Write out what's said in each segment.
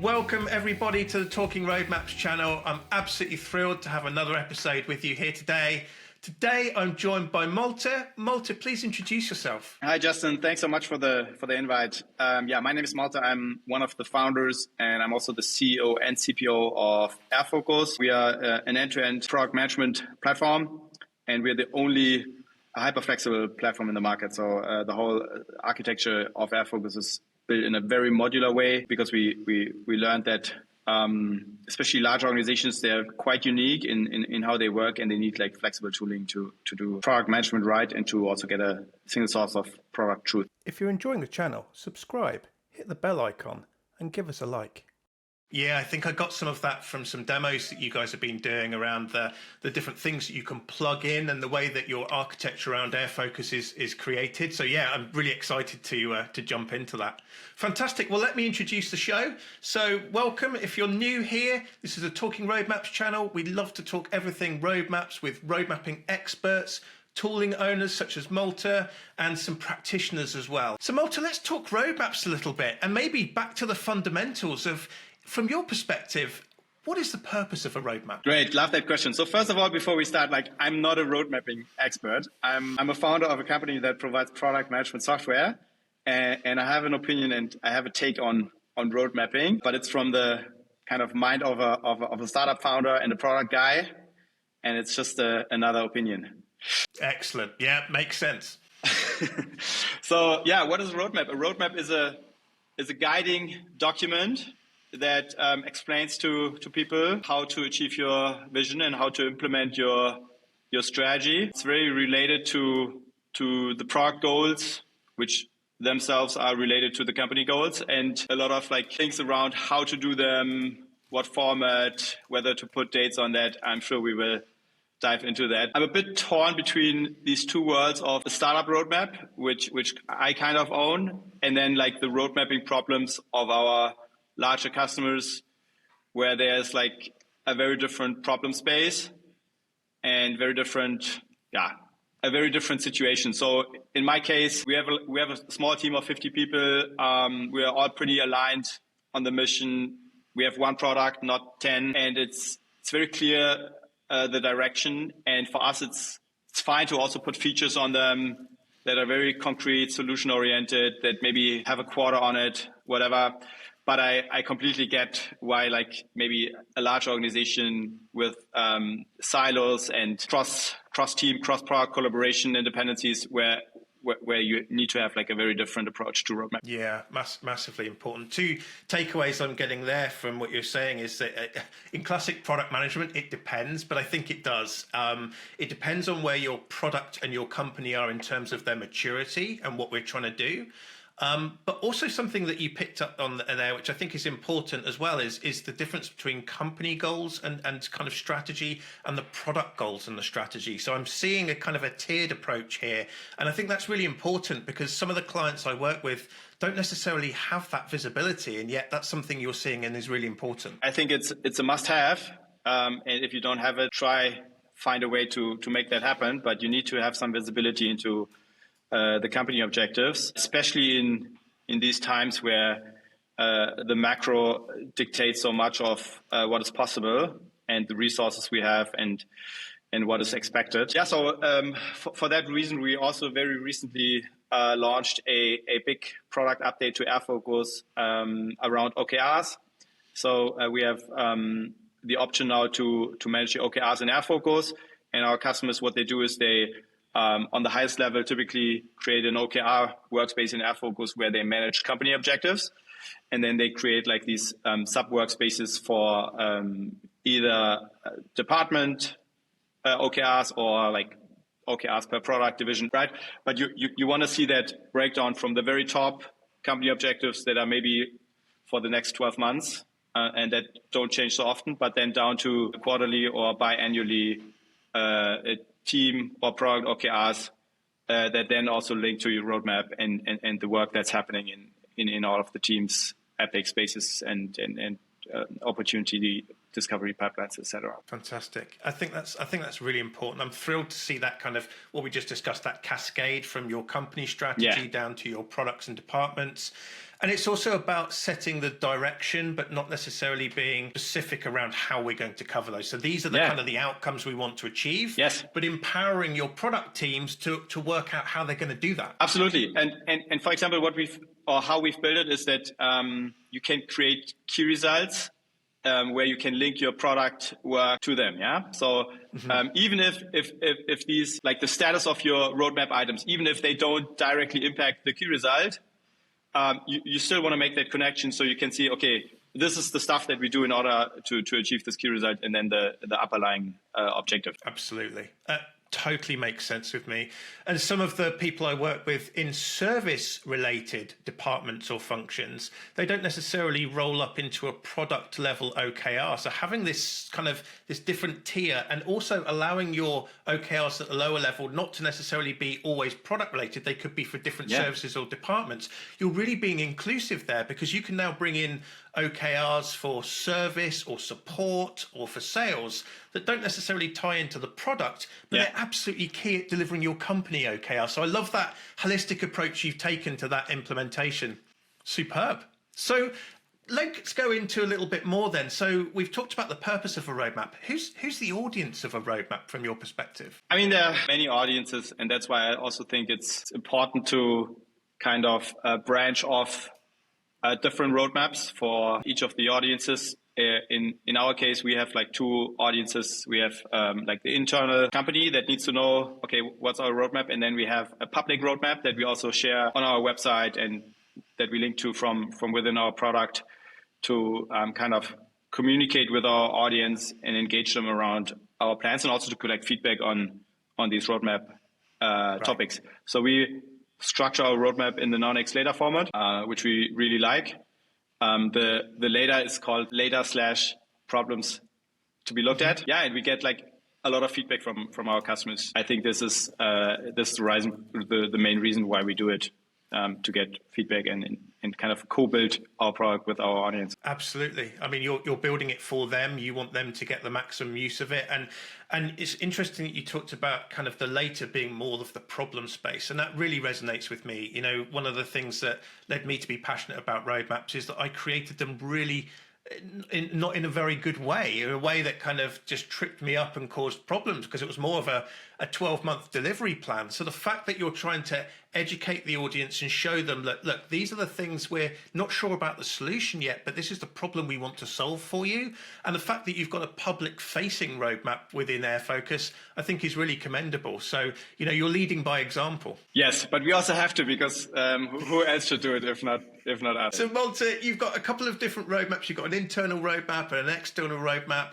Welcome everybody to the Talking Roadmaps channel. I'm absolutely thrilled to have another episode with you here today. Today I'm joined by Malte. Malte, please introduce yourself. Hi Justin, thanks so much for the invite. My name is Malte. I'm one of the founders and I'm also the CEO and CPO of airfocus. We are an end-to-end product management platform and we're the only hyper-flexible platform in the market. So the whole architecture of airfocus is built in a very modular way because we learned that especially large organizations, they're quite unique in how they work and they need like flexible tooling to do product management right and to also get a single source of product truth. If you're enjoying the channel, subscribe, hit the bell icon and give us a like. Yeah, I think I got some of that from some demos that you guys have been doing around the different things that you can plug in and the way that your architecture around airfocus is created. So yeah, I'm really excited to jump into that. Fantastic. Well, let me introduce the show. So welcome. If you're new here, this is a Talking Roadmaps channel. We love to talk everything roadmaps with roadmapping experts, tooling owners such as Malte, and some practitioners as well. So Malte, let's talk roadmaps a little bit and maybe back to the fundamentals of, from your perspective, what is the purpose of a roadmap? Great, love that question. So first of all, before we start, I'm not a road mapping expert. I'm a founder of a company that provides product management software, and I have an opinion and I have a take on road mapping, but it's from the kind of mind of a startup founder and a product guy, and it's just another opinion. Excellent. Yeah, makes sense. So yeah, what is a roadmap? A roadmap is a guiding document that explains to people how to achieve your vision and how to implement your strategy. It's very related to the product goals, which themselves are related to the company goals, and a lot of things around how to do them, what format, whether to put dates on that. I'm sure we will dive into that. I'm a bit torn between these two worlds of the startup roadmap, which I kind of own, and then the road mapping problems of our larger customers, where there's a very different problem space and a very different situation. So in my case, we have a small team of 50 people. We are all pretty aligned on the mission. We have one product, not 10, and it's very clear the direction. And for us, it's fine to also put features on them that are very concrete, solution oriented, that maybe have a quarter on it, whatever. But I completely get why maybe a large organization with silos and cross-team, cross-product collaboration and dependencies where you need to have a very different approach to roadmap. Yeah, massively important. Two takeaways I'm getting there from what you're saying is that in classic product management, it depends, but I think it does. It depends on where your product and your company are in terms of their maturity and what we're trying to do. But also something that you picked up on there, which I think is important as well, is the difference between company goals and kind of strategy and the product goals and the strategy. So I'm seeing a kind of a tiered approach here. And I think that's really important because some of the clients I work with don't necessarily have that visibility. And yet that's something you're seeing and is really important. I think it's a must-have. And if you don't have it, find a way to make that happen. But you need to have some visibility into the company objectives, especially in these times where the macro dictates so much of what is possible and the resources we have and what is expected. Yeah, so for that reason, we also very recently launched a big product update to airfocus around OKRs. So we have the option now to manage the OKRs in airfocus, and our customers, what they do is they on the highest level, typically create an OKR workspace in airfocus where they manage company objectives. And then they create these sub workspaces for either department OKRs or OKRs per product division, right? But you want to see that breakdown from the very top company objectives that are maybe for the next 12 months and that don't change so often, but then down to quarterly or biannually team or product OKRs that then also link to your roadmap and the work that's happening in all of the teams, epic spaces and opportunity discovery pipelines, etc. Fantastic. I think that's really important. I'm thrilled to see that kind of what we just discussed, that cascade from your company strategy down to your products and departments. And it's also about setting the direction, but not necessarily being specific around how we're going to cover those. So these are the kind of the outcomes we want to achieve, but empowering your product teams to work out how they're going to do that. Absolutely. And for example, how we've built it is that you can create key results where you can link your product work to them. Yeah. So even if these, like the status of your roadmap items, even if they don't directly impact the key result, you still want to make that connection so you can see, okay, this is the stuff that we do in order to achieve this key result, and then the underlying objective. Absolutely. Totally makes sense with me. And some of the people I work with in service-related departments or functions, they don't necessarily roll up into a product-level OKR. So having this kind of this different tier, and also allowing your OKRs at the lower level not to necessarily be always product-related, they could be for different services or departments. You're really being inclusive there, because you can now bring in OKRs for service or support or for sales that don't necessarily tie into the product, but they're absolutely key at delivering your company OKR. So I love that holistic approach you've taken to that implementation. Superb. So let's go into a little bit more then. So we've talked about the purpose of a roadmap. Who's the audience of a roadmap from your perspective? I mean, there are many audiences, and that's why I also think it's important to kind of branch off different roadmaps for each of the audiences. In our case, we have like two audiences. We have like the internal company that needs to know, okay, what's our roadmap? And then we have a public roadmap that we also share on our website and that we link to from within our product to kind of communicate with our audience and engage them around our plans, and also to collect feedback on these roadmap topics. So we structure our roadmap in the non-X-Later format, which we really like. The later is called later/problems to be looked at. Yeah, and we get like a lot of feedback from our customers. I think this is the main reason why we do it, to get feedback and kind of co-build our product with our audience. Absolutely. I mean, you're building it for them. You want them to get the maximum use of it. And it's interesting that you talked about kind of the later being more of the problem space. And that really resonates with me. You know, one of the things that led me to be passionate about roadmaps is that I created them really not in a very good way, in a way that kind of just tripped me up and caused problems, because it was more of a 12-month delivery plan. So the fact that you're trying to educate the audience and show them that, look, these are the things we're not sure about the solution yet, but this is the problem we want to solve for you. And the fact that you've got a public-facing roadmap within airfocus, I think is really commendable. So, you know, you're leading by example. Yes, but we also have to, because who else should do it if not us? So Malte, you've got a couple of different roadmaps. You've got an internal roadmap and an external roadmap.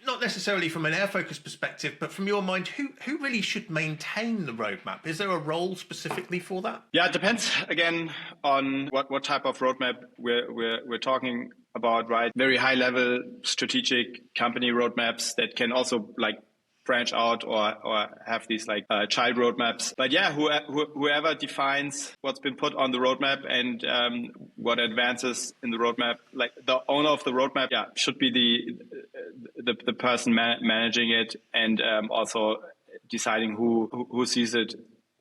Not necessarily from an airfocus perspective, but from your mind, who really should maintain the roadmap? Is there a role specifically for that? Yeah, it depends again on what type of roadmap we're talking about, right? Very high level strategic company roadmaps that can also like branch out or have these like child roadmaps. But yeah, whoever defines what's been put on the roadmap and what advances in the roadmap, like the owner of the roadmap, should be the person managing it, and also deciding who sees it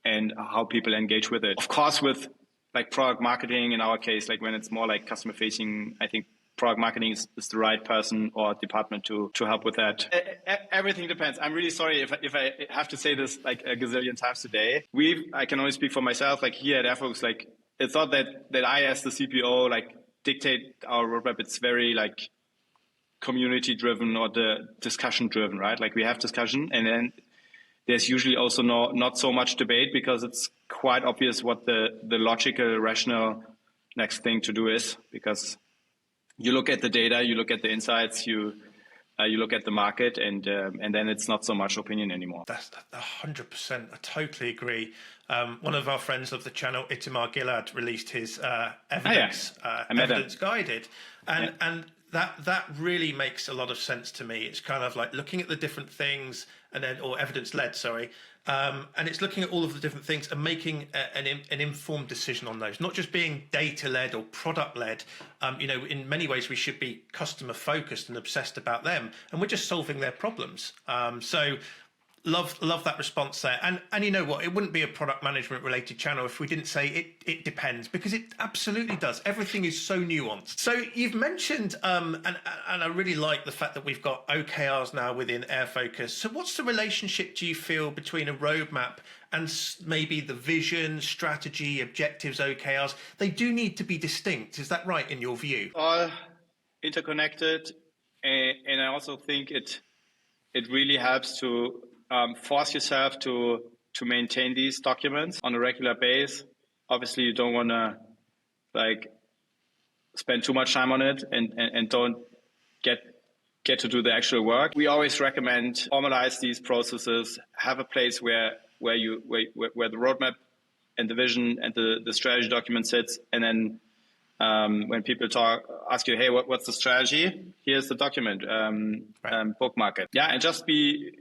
and how people engage with it. Of course, with like product marketing, in our case, like when it's more like customer facing, I think product marketing is the right person or department to help with that. Everything depends. I'm really sorry if I have to say this like a gazillion times today. I can only speak for myself. Like here at airfocus, like it's not that I as the CPO like dictate our roadmap. It's very like community driven or the discussion driven, right? Like we have discussion, and then there's usually also not so much debate, because it's quite obvious what the logical, rational next thing to do is, because you look at the data, you look at the insights, you look at the market, and then it's not so much opinion anymore. That's 100%. I totally agree. One of our friends of the channel, Itamar Gilad, released his evidence guided, and that really makes a lot of sense to me. It's kind of like looking at the different things, and then, or evidence led, sorry, And it's looking at all of the different things and making an informed decision on those, not just being data-led or product-led. In many ways, we should be customer-focused and obsessed about them, and we're just solving their problems. So love that response there. And you know what? It wouldn't be a product management related channel if we didn't say it depends, because it absolutely does. Everything is so nuanced. So you've mentioned, and I really like the fact that we've got OKRs now within airfocus. So what's the relationship, do you feel, between a roadmap and maybe the vision, strategy, objectives, OKRs? They do need to be distinct. Is that right in your view? All interconnected. And I also think it really helps to force yourself to maintain these documents on a regular basis. Obviously, you don't want to spend too much time on it and don't get to do the actual work. We always recommend formalize these processes, have a place where the roadmap and the vision and the strategy document sits, and then when people ask you, hey, what's the strategy? Here's the document. Bookmark it. Yeah, and just be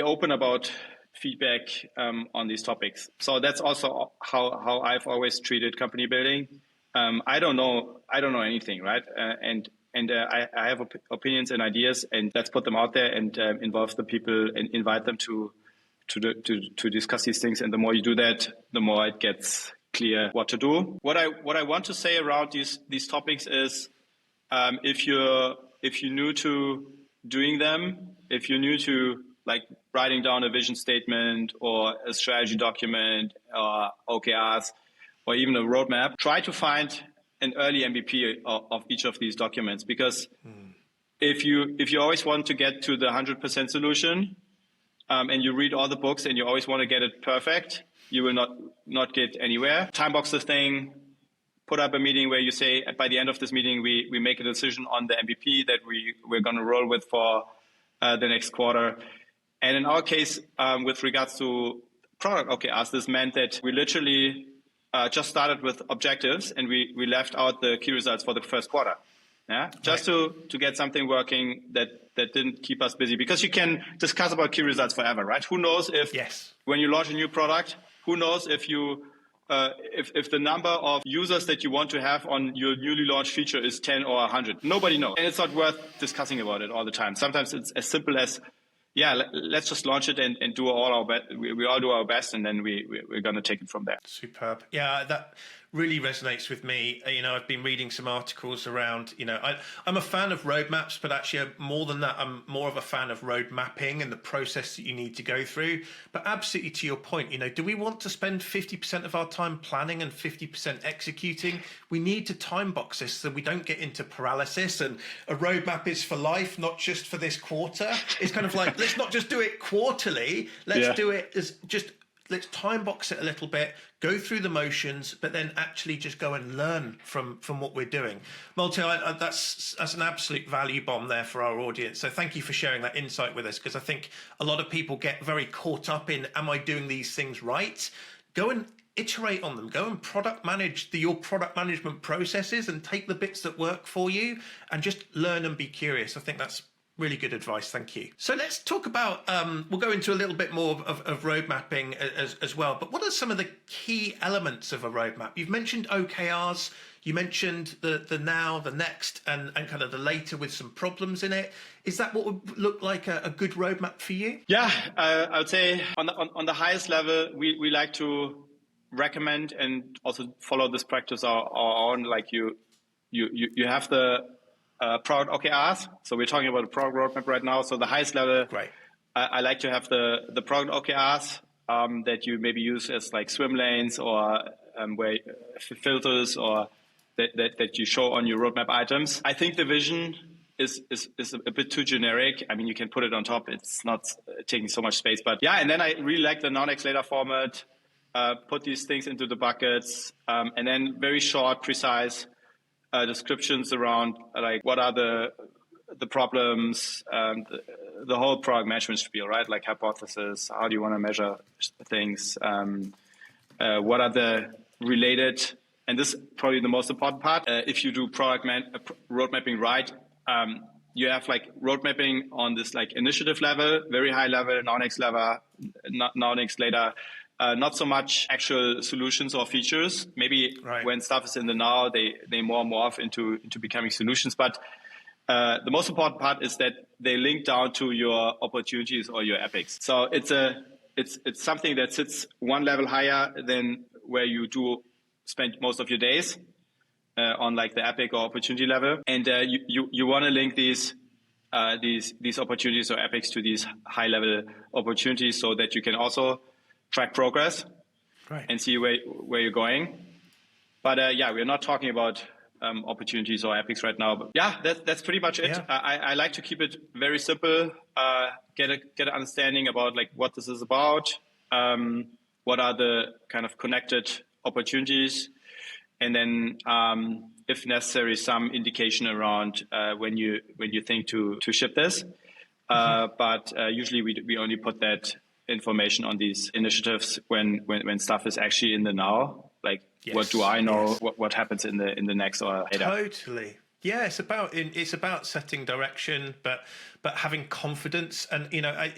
open about feedback on these topics. So that's also how I've always treated company building. I don't know anything, right? And I have opinions and ideas, and let's put them out there and involve the people and invite them to discuss these things. And the more you do that, the more it gets clear what to do. What I want to say around these topics is, if you're new to doing them, if you're new to writing down a vision statement or a strategy document or OKRs or even a roadmap, try to find an early MVP of each of these documents, because if you always want to get to the 100% solution, and you read all the books and you always want to get it perfect, you will not get anywhere. Time box the thing, put up a meeting where you say, by the end of this meeting, we make a decision on the MVP that we're going to roll with for the next quarter. And in our case, with regards to product OKRs, this meant that we literally just started with objectives and we left out the key results for the first quarter. Yeah, just to get something working that didn't keep us busy, because you can discuss about key results forever, right? Who knows if when you launch a new product, who knows if the number of users that you want to have on your newly launched feature is 10 or 100? Nobody knows, and it's not worth discussing about it all the time. Sometimes it's as simple as, let's just launch it and do all our best. We all do our best, and then we're going to take it from there. Superb. Yeah, that really resonates with me. I've been reading some articles around, I'm a fan of roadmaps, but actually more than that, I'm more of a fan of road mapping and the process that you need to go through. But absolutely to your point, do we want to spend 50% of our time planning and 50% executing? We need to time box this so we don't get into paralysis, and a roadmap is for life, not just for this quarter. It's kind of like, let's not just do it quarterly. Let's do it as let's time box it a little bit, go through the motions, but then actually just go and learn from what we're doing. Malte, that's an absolute value bomb there for our audience. So thank you for sharing that insight with us, because I think a lot of people get very caught up in, am I doing these things right? Go and iterate on them. Go and product manage your product management processes and take the bits that work for you and just learn and be curious. I think that's really good advice. Thank you. So let's talk about, we'll go into a little bit more of road mapping as well, but what are some of the key elements of a roadmap? You've mentioned OKRs, you mentioned the now, the next, and kind of the later with some problems in it. Is that what would look like a good roadmap for you? Yeah, I would say on the highest level, we like to recommend and also follow this practice our own, you have the product OKRs. So we're talking about a product roadmap right now. So the highest level, I like to have the product OKRs that you maybe use as swim lanes or filters or that you show on your roadmap items. I think the vision is a bit too generic. I mean, you can put it on top. It's not taking so much space. But and then I really like the non-X later format. Put these things into the buckets, and then very short, precise descriptions around what are the problems, the whole product management spiel, right? Like hypothesis, how do you want to measure things, what are the related, and this is probably the most important part. If you do product road mapping right, you have road mapping on this initiative level, very high level, non-X level, now next later. Not so much actual solutions or features. Maybe when stuff is in the now, they more morph into becoming solutions. But the most important part is that they link down to your opportunities or your epics. So it's something that sits one level higher than where you do spend most of your days on like the epic or opportunity level. And you want to link these opportunities or epics to these high level opportunities so that you can also track progress and see where you're going. But we're not talking about opportunities or epics right now. But yeah, that's pretty much it. Yeah. I like to keep it very simple. Get an understanding about like what this is about. What are the kind of connected opportunities, and then if necessary, some indication around when you think to ship this. But usually we only put that information on these initiatives when stuff is actually in the now. Like, what do I know? What happens in the next or later? Totally. Yeah, it's about setting direction, but having confidence. And I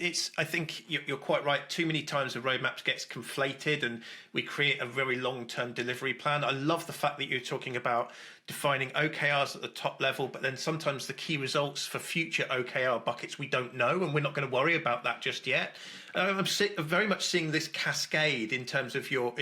think you're quite right. Too many times the roadmap gets conflated, and we create a very long-term delivery plan. I love the fact that you're talking about defining OKRs at the top level, but then sometimes the key results for future OKR buckets we don't know, and we're not going to worry about that just yet. I'm very much seeing this cascade in terms of your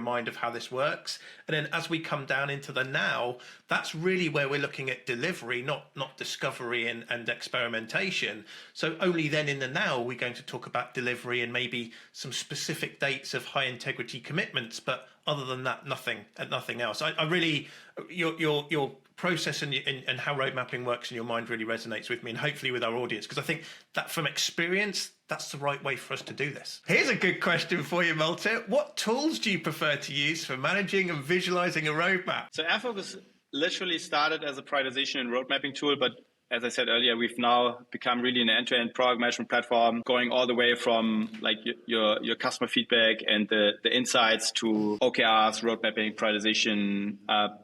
mind of how this works. And then as we come down into the now, that's really where we're looking at delivery, not discovery and experimentation. So only then in the now are we going to talk about delivery and maybe some specific dates of high integrity commitments. But other than that, nothing else. I really, your process and how road mapping works in your mind really resonates with me, and hopefully with our audience, because I think that from experience, that's the right way for us to do this. Here's a good question for you, Malte. What tools do you prefer to use for managing and visualizing a roadmap? So airfocus literally started as a prioritization and road mapping tool, but as I said earlier, we've now become really an end-to-end product management platform, going all the way from like your customer feedback and the insights to OKRs, road mapping, prioritization,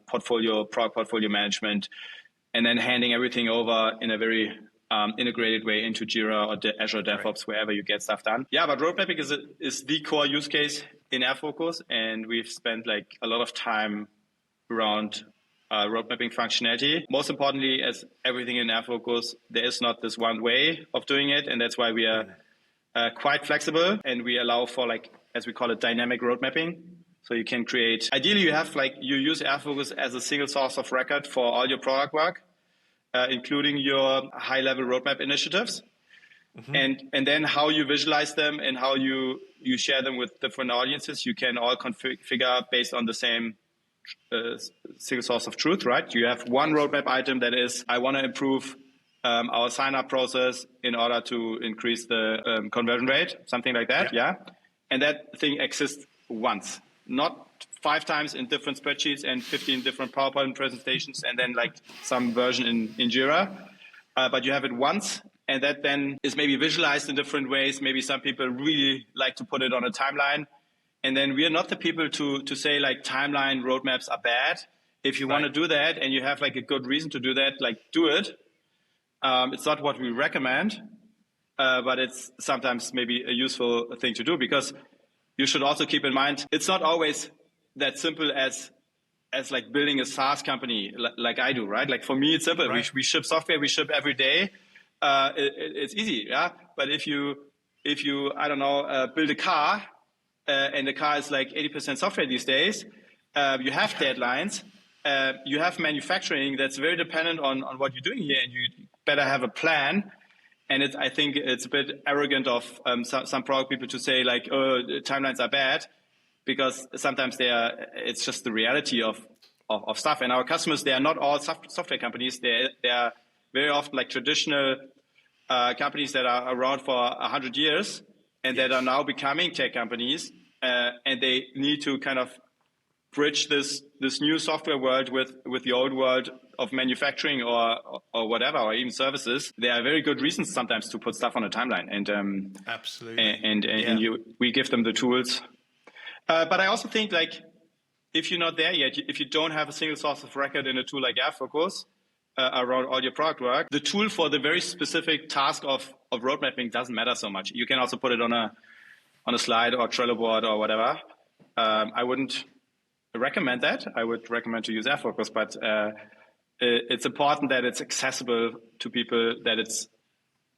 product portfolio management, and then handing everything over in a very integrated way into Jira or Azure DevOps, wherever you get stuff done. Yeah, but road mapping is the core use case in airfocus, and we've spent like a lot of time around road mapping functionality. Most importantly, as everything in airfocus, there is not this one way of doing it, and that's why we are quite flexible, and we allow for, like, as we call it, dynamic road mapping. So you can create, ideally you use airfocus as a single source of record for all your product work, including your high level roadmap initiatives. Mm-hmm. And then how you visualize them and how you share them with different audiences, you can all configure based on the same single source of truth, right? You have one roadmap item that is, I want to improve our sign-up process in order to increase the conversion rate, something like that, yeah? And that thing exists once, not 5 times in different spreadsheets and 15 different PowerPoint presentations and then like some version in Jira, but you have it once, and that then is maybe visualized in different ways. Maybe some people really like to put it on a timeline. And then we are not the people to say like timeline roadmaps are bad. If you want to do that and you have like a good reason to do that, like do it. It's not what we recommend, but it's sometimes maybe a useful thing to do, because you should also keep in mind, it's not always that simple as like building a SaaS company like I do, right? Like for me, it's simple. Right. We ship software, we ship every day. It's easy, yeah. But if you I don't know, build a car, and the car is like 80% software these days, you have deadlines, you have manufacturing that's very dependent on what you're doing here, and you better have a plan. And I think it's a bit arrogant of some product people to say like, oh, timelines are bad, because sometimes it's just the reality of stuff. And our customers, they are not all software companies. They are very often like traditional companies that are around for 100 years and that are now becoming tech companies, and they need to kind of bridge this new software world with the old world of manufacturing or whatever, or even services. There are very good reasons sometimes to put stuff on a timeline, and absolutely, and we give them the tools. But I also think, like, if you're not there yet, if you don't have a single source of record in a tool like airfocus around all your product work, the tool for the very specific task of road mapping doesn't matter so much. You can also put it on on a slide or Trello board or whatever. I wouldn't recommend that. I would recommend to use airfocus, but it's important that it's accessible to people, that it's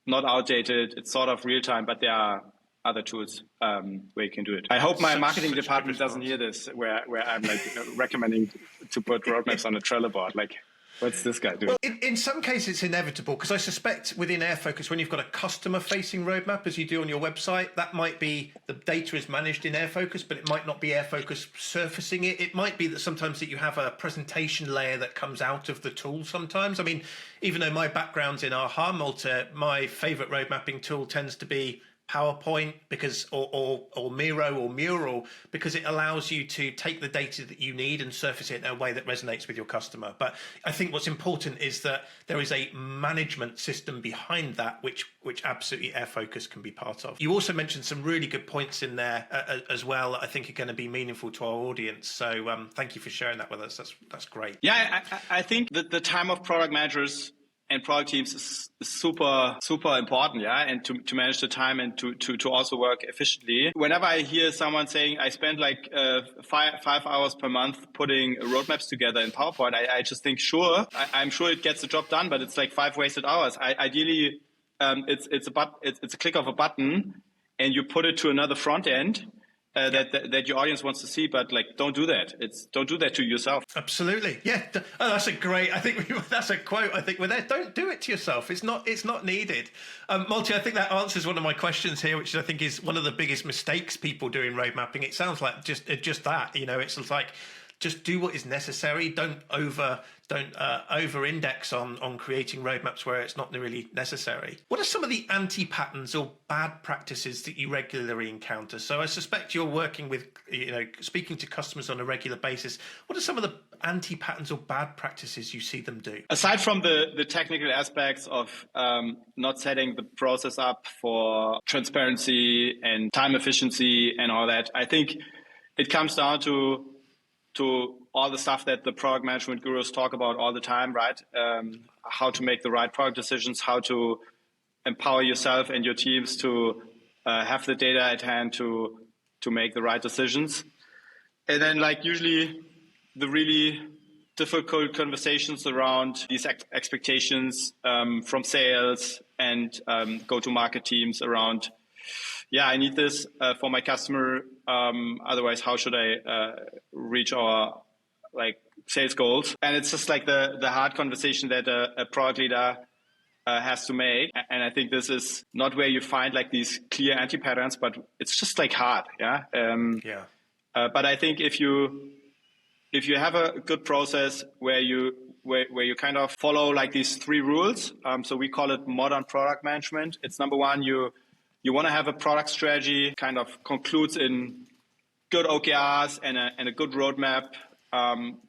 not outdated. It's sort of real time, but there are other tools where you can do it. I hope my marketing department doesn't hear this, where I'm like recommending to put roadmaps on a Trello board. Like, what's this guy doing? Well, in some cases, it's inevitable, because I suspect within airfocus, when you've got a customer-facing roadmap, as you do on your website, that might be the data is managed in airfocus, but it might not be airfocus surfacing it. It might be that sometimes that you have a presentation layer that comes out of the tool sometimes. I mean, even though my background's in AHA, Malte, my favorite road mapping tool tends to be PowerPoint, because or Miro or Mural, because it allows you to take the data that you need and surface it in a way that resonates with your customer. But I think what's important is that there is a management system behind that, which absolutely airfocus can be part of. You also mentioned some really good points in there as well that I think are going to be meaningful to our audience. So thank you for sharing that with us. That's great. Yeah, I think that the time of product managers and product teams is super important, yeah, and to manage the time and to also work efficiently. Whenever I hear someone saying I spend like 5 hours per month putting roadmaps together in PowerPoint, I just think, sure, I'm sure it gets the job done, but it's like 5 wasted hours. Ideally, it's a click of a button, and you put it to another front end. That your audience wants to see, but like, don't do that. Don't do that to yourself. Absolutely, yeah. Oh, that's a great. I think that's a quote. I think we're there. Don't do it to yourself. It's not needed. Malte, I think that answers one of my questions here, which I think is one of the biggest mistakes people do in road mapping. It sounds like just that. You know, it's like, just do what is necessary. Don't over index on creating roadmaps where it's not really necessary. What are some of the anti-patterns or bad practices that you regularly encounter? So I suspect you're working with, speaking to customers on a regular basis. What are some of the anti-patterns or bad practices you see them do? Aside from the technical aspects of not setting the process up for transparency and time efficiency and all that, I think it comes down to all the stuff that the product management gurus talk about all the time, right? How to make the right product decisions, how to empower yourself and your teams to have the data at hand to make the right decisions. And then, like, usually the really difficult conversations around these expectations from sales and go-to-market teams around, I need this for my customer. Otherwise, how should I reach our sales goals? And it's just like the hard conversation that a product leader has to make. And I think this is not where you find like these clear anti-patterns, but it's just like hard. Yeah. But I think if you have a good process where you kind of follow like these 3 rules, so we call it modern product management. It's number 1, you want to have a product strategy, kind of concludes in good OKRs and a good roadmap.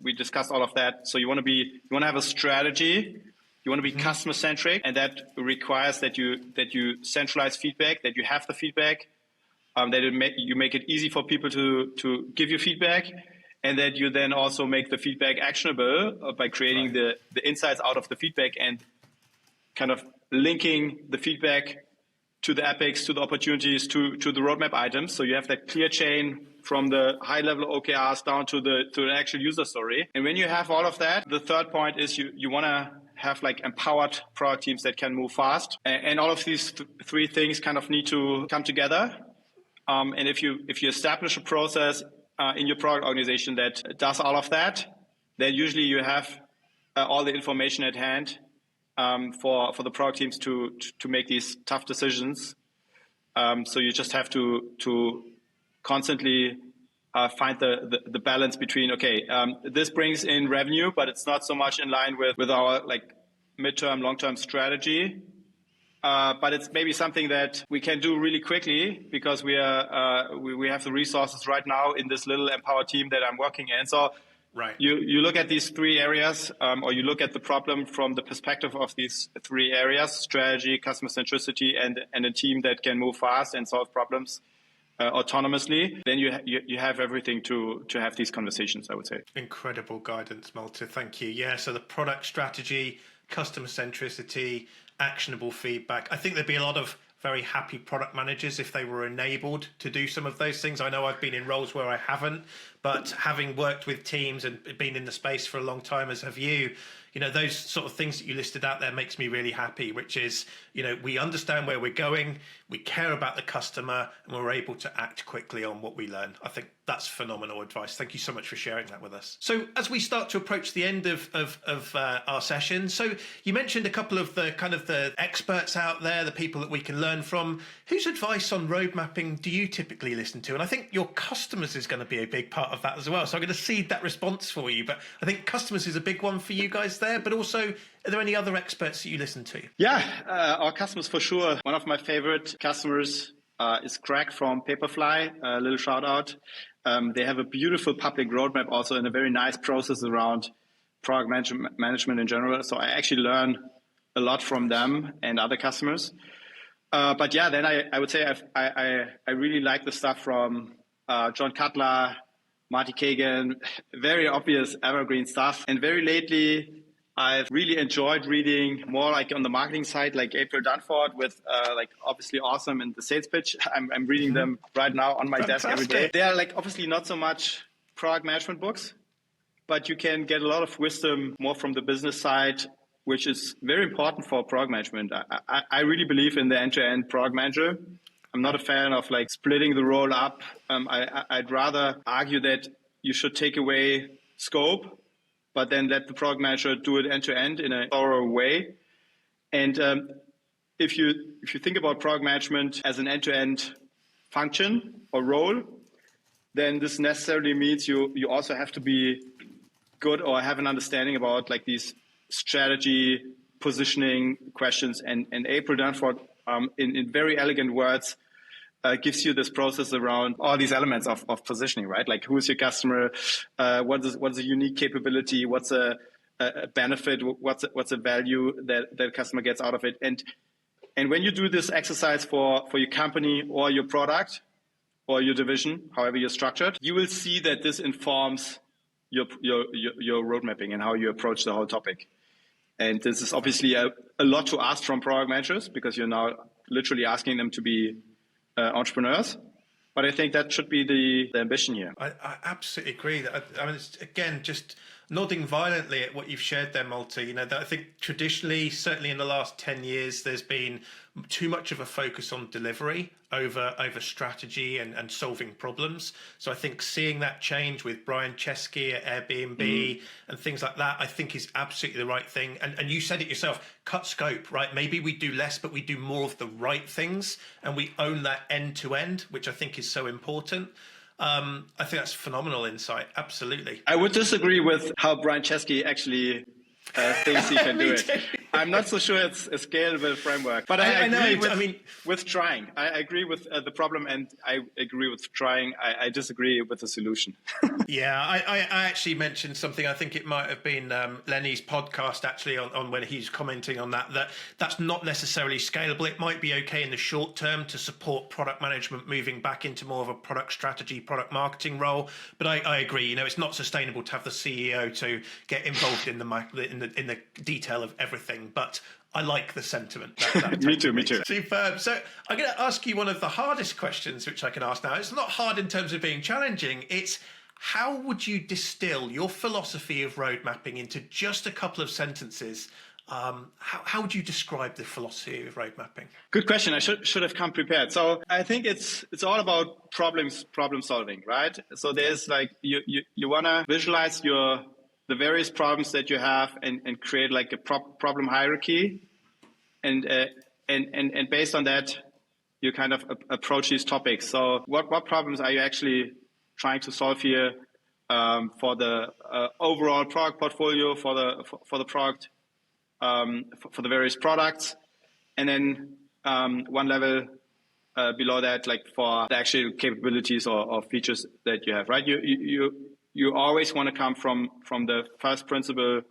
We discussed all of that. So you want to have a strategy. You want to be customer centric, and that requires that you centralize feedback, that you have the feedback, that you make it easy for people to give you feedback, and that you then also make the feedback actionable by creating the insights out of the feedback and kind of linking the feedback to the epics, to the opportunities, to the roadmap items. So you have that clear chain from the high level OKRs down to the actual user story. And when you have all of that, the third point is you want to have like empowered product teams that can move fast. And all of these 3 things kind of need to come together. And if you establish a process in your product organization that does all of that, then usually you have all the information at hand for the product teams to make these tough decisions. So you just have to constantly find the balance between, this brings in revenue, but it's not so much in line with our like midterm, long-term strategy. But it's maybe something that we can do really quickly because we have the resources right now in this little empowered team that I'm working in. So you look at these 3 areas, or you look at the problem from the perspective of these 3 areas: strategy, customer centricity, and a team that can move fast and solve problems autonomously. Then you have everything to have these conversations, I would say. Incredible guidance, Malte. Thank you. Yeah, so the product strategy, customer centricity, actionable feedback. I think there'd be a lot of very happy product managers if they were enabled to do some of those things. I know I've been in roles where I haven't, but having worked with teams and been in the space for a long time, as have you, those sort of things that you listed out there makes me really happy, which is, we understand where we're going, we care about the customer, and we're able to act quickly on what we learn. I think that's phenomenal advice. Thank you so much for sharing that with us. So as we start to approach the end of our session, so you mentioned a couple of the experts out there, the people that we can learn from. Whose advice on road mapping do you typically listen to? And I think your customers is going to be a big part of that as well. So I'm going to seed that response for you. But I think customers is a big one for you guys there. But also, are there any other experts that you listen to? Yeah, our customers for sure. One of my favorite customers is Greg from Paperfly. A little shout out. They have a beautiful public roadmap also, and a very nice process around product management in general. So I actually learn a lot from them and other customers. But yeah, then I would say I really like the stuff from John Cutler, Marty Kagan, very obvious evergreen stuff. And very lately, I've really enjoyed reading more like on the marketing side, like April Dunford with like obviously awesome in the sales pitch. I'm reading them right now on my desk every day. They are like obviously not so much product management books, but you can get a lot of wisdom more from the business side, which is very important for product management. I really believe in the end-to-end product manager. I'm not a fan of like splitting the role up. I'd rather argue that you should take away scope, but then let the product manager do it end-to-end in a thorough way. And if you think about product management as an end-to-end function or role, then this necessarily means you also have to be good or have an understanding about like these strategy, positioning questions. And April Dunford, in very elegant words, gives you this process around all these elements of positioning, right? Like who is your customer? What's a unique capability? What's a benefit? What's a value that the customer gets out of it? And when you do this exercise for your company or your product or your division, however you're structured, you will see that this informs your road mapping and how you approach the whole topic. And this is obviously a lot to ask from product managers because you're now literally asking them to be entrepreneurs. But I think that should be the ambition here. I absolutely agree. I mean, it's, again, just nodding violently at what you've shared there, Malte. That I think traditionally, certainly in the last 10 years, there's been too much of a focus on delivery over strategy and solving problems. So I think seeing that change with Brian Chesky at Airbnb and things like that, I think is absolutely the right thing. And you said it yourself, cut scope, right? Maybe we do less, but we do more of the right things and we own that end to end, which I think is so important. I think that's phenomenal insight. Absolutely. I would disagree with how Brian Chesky actually thinks he can do it. I'm not so sure it's a scalable framework, but I agree with trying. I agree with the problem, and I agree with trying. I disagree with the solution. Yeah, I actually mentioned something. I think it might have been Lenny's podcast actually on when he's commenting on that's not necessarily scalable. It might be okay in the short term to support product management moving back into more of a product strategy, product marketing role. But I agree. It's not sustainable to have the CEO to get involved in the detail of everything. But I like the sentiment. Me too. Superb. So I'm going to ask you one of the hardest questions, which I can ask now. It's not hard in terms of being challenging. It's how would you distill your philosophy of road mapping into just a couple of sentences? How would you describe the philosophy of road mapping? Good question. I should have come prepared. So I think it's all about problem solving, right? So there's like you want to visualize the various problems that you have and create like a problem hierarchy. And based on that, you kind of approach these topics. So what problems are you actually trying to solve here for the overall product portfolio, for the product, for the various products? And then one level below that, like for the actual capabilities or features that you have, right? You always want to come from the first principle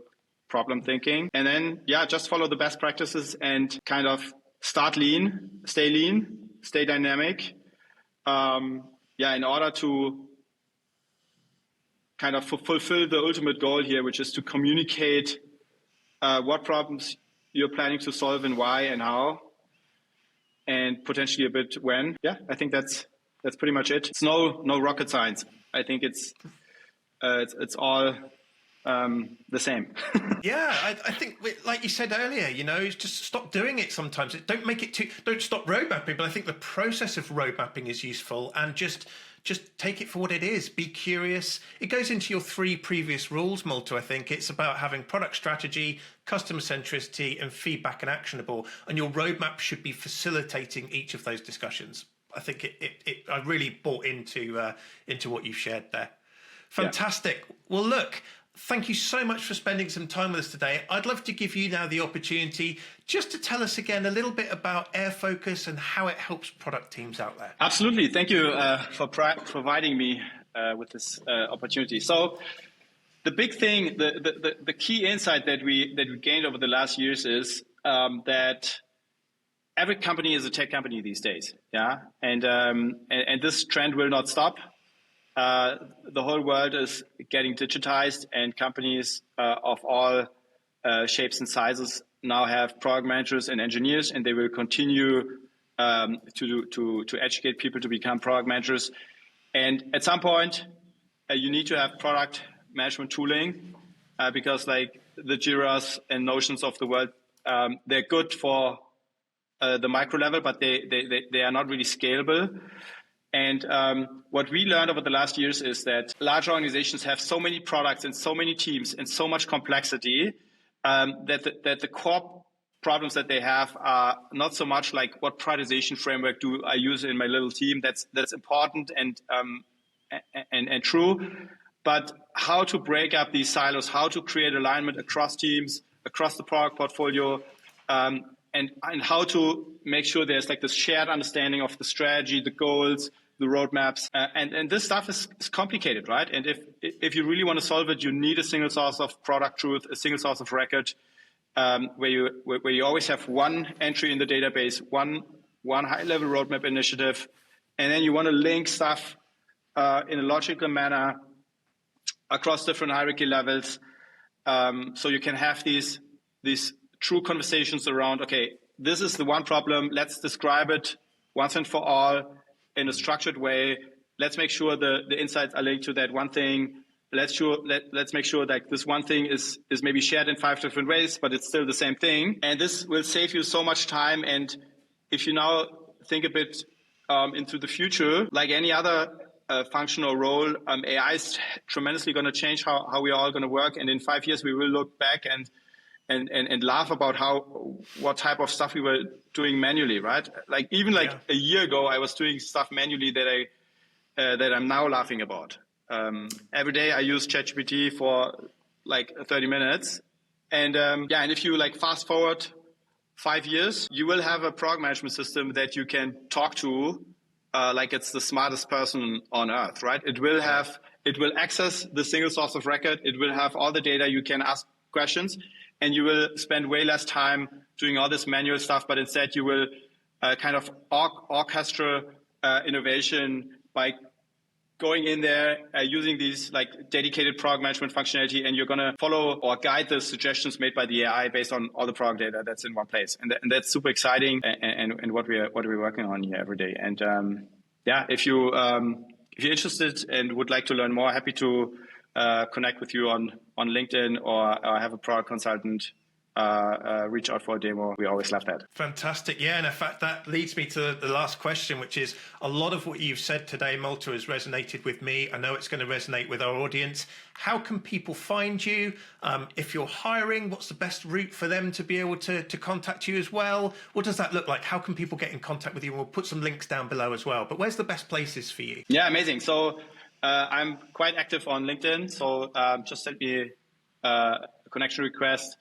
problem thinking, and then just follow the best practices and kind of start lean, stay dynamic. In order to kind of fulfill the ultimate goal here, which is to communicate what problems you're planning to solve and why and how. and potentially a bit when. Yeah, I think that's pretty much it. It's no rocket science. I think it's all the same. Yeah, I think, like you said earlier, just stop doing it sometimes. Don't stop road mapping, but I think the process of road mapping is useful, and just take it for what it is. Be curious. It goes into your 3 previous rules, Malte. I think it's about having product strategy, customer centricity, and feedback and actionable. And your roadmap should be facilitating each of those discussions. I think I really bought into what you've shared there. Fantastic. Yeah. Well, look, thank you so much for spending some time with us today. I'd love to give you now the opportunity just to tell us again a little bit about airfocus and how it helps product teams out there. Absolutely. Thank you for providing me with this opportunity. So the big thing, the key insight that we gained over the last years is that every company is a tech company these days. Yeah. And this trend will not stop. The whole world is getting digitized, and companies of all shapes and sizes now have product managers and engineers, and they will continue to educate people to become product managers. And at some point, you need to have product management tooling because, like the Jiras and Notions of the world, they're good for the micro level, but they are not really scalable. And what we learned over the last years is that large organizations have so many products and so many teams and so much complexity that the core problems that they have are not so much like what prioritization framework do I use in my little team. That's important and true, but how to break up these silos, how to create alignment across teams, across the product portfolio, and how to make sure there's like this shared understanding of the strategy, the goals, the roadmaps, and this stuff is complicated, right? And if you really want to solve it, you need a single source of product truth, a single source of record, where you always have one entry in the database, one high level roadmap initiative, and then you want to link stuff in a logical manner across different hierarchy levels, so you can have these true conversations around, okay, this is the one problem. Let's describe it once and for all in a structured way. Let's make sure the insights are linked to that one thing. Let's make sure that this one thing is maybe shared in 5 different ways, but it's still the same thing. And this will save you so much time. And if you now think a bit into the future, like any other functional role, AI is tremendously going to change how we are all going to work. And in 5 years, we will look back and laugh about what type of stuff we were doing manually, right? Like even a year ago, I was doing stuff manually that I'm now laughing about. Every day I use ChatGPT for like 30 minutes, and if you like fast forward 5 years, you will have a product management system that you can talk to like it's the smartest person on earth, right? It will access the single source of record. It will have all the data. You can ask questions. And you will spend way less time doing all this manual stuff, but instead you will kind of orchestra innovation by going in there, using these like dedicated product management functionality, and you're going to follow or guide the suggestions made by the AI based on all the product data that's in one place. And that's super exciting and what we're working on here every day. And if you're interested and would like to learn more, happy to connect with you on LinkedIn or have a product consultant reach out for a demo. We always love that. Fantastic. Yeah, and in fact, that leads me to the last question, which is a lot of what you've said today, Malte, has resonated with me. I know it's going to resonate with our audience. How can people find you? If you're hiring, what's the best route for them to be able to contact you as well? What does that look like? How can people get in contact with you? And we'll put some links down below as well. But where's the best places for you? Yeah, amazing. So I'm quite active on LinkedIn, so just send me a connection request,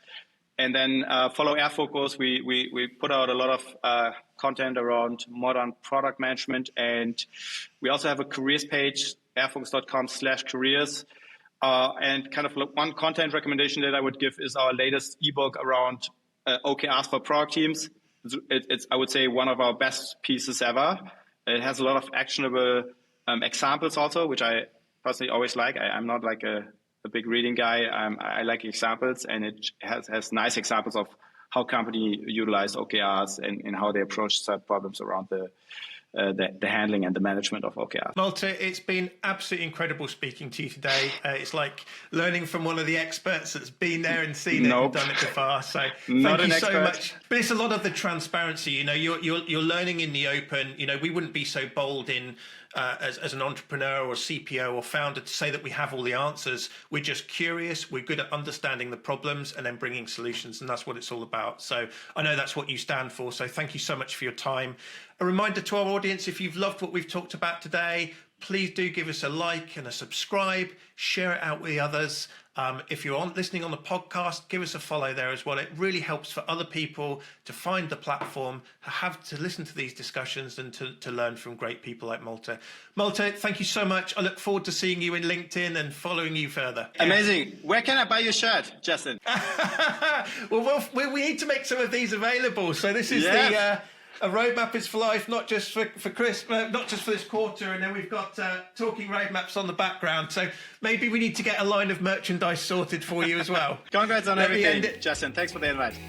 and then follow airfocus. We put out a lot of content around modern product management, and we also have a careers page, airfocus.com/careers. And kind of one content recommendation that I would give is our latest ebook around OKRs for product teams. It's I would say one of our best pieces ever. It has a lot of actionable examples also, which I personally always like. I'm not like a big reading guy. I like examples, and it has nice examples of how company utilize OKRs and how they approach certain problems around the handling and the management of OKRs. Malte, it's been absolutely incredible speaking to you today. It's like learning from one of the experts that's been there and seen it and done it before. So thank you so much. But it's a lot of the transparency. You're learning in the open. We wouldn't be so bold in as an entrepreneur or CPO or founder to say that we have all the answers. We're just curious. We're good at understanding the problems and then bringing solutions, and that's what it's all about. So I know that's what you stand for. So thank you so much for your time. A reminder to our audience, if you've loved what we've talked about today, please do give us a like and a subscribe, share it out with the others. If you're listening on the podcast, give us a follow there as well. It really helps for other people to find the platform, to listen to these discussions and to learn from great people like Malte. Malte, thank you so much. I look forward to seeing you in LinkedIn and following you further. Amazing. Where can I buy your shirt, Justin? Well, we need to make some of these available. So this is a roadmap is for life, not just for Christmas, not just for this quarter, and then we've got talking roadmaps on the background. So maybe we need to get a line of merchandise sorted for you as well. Congrats on everything, Justin. Thanks for the invite.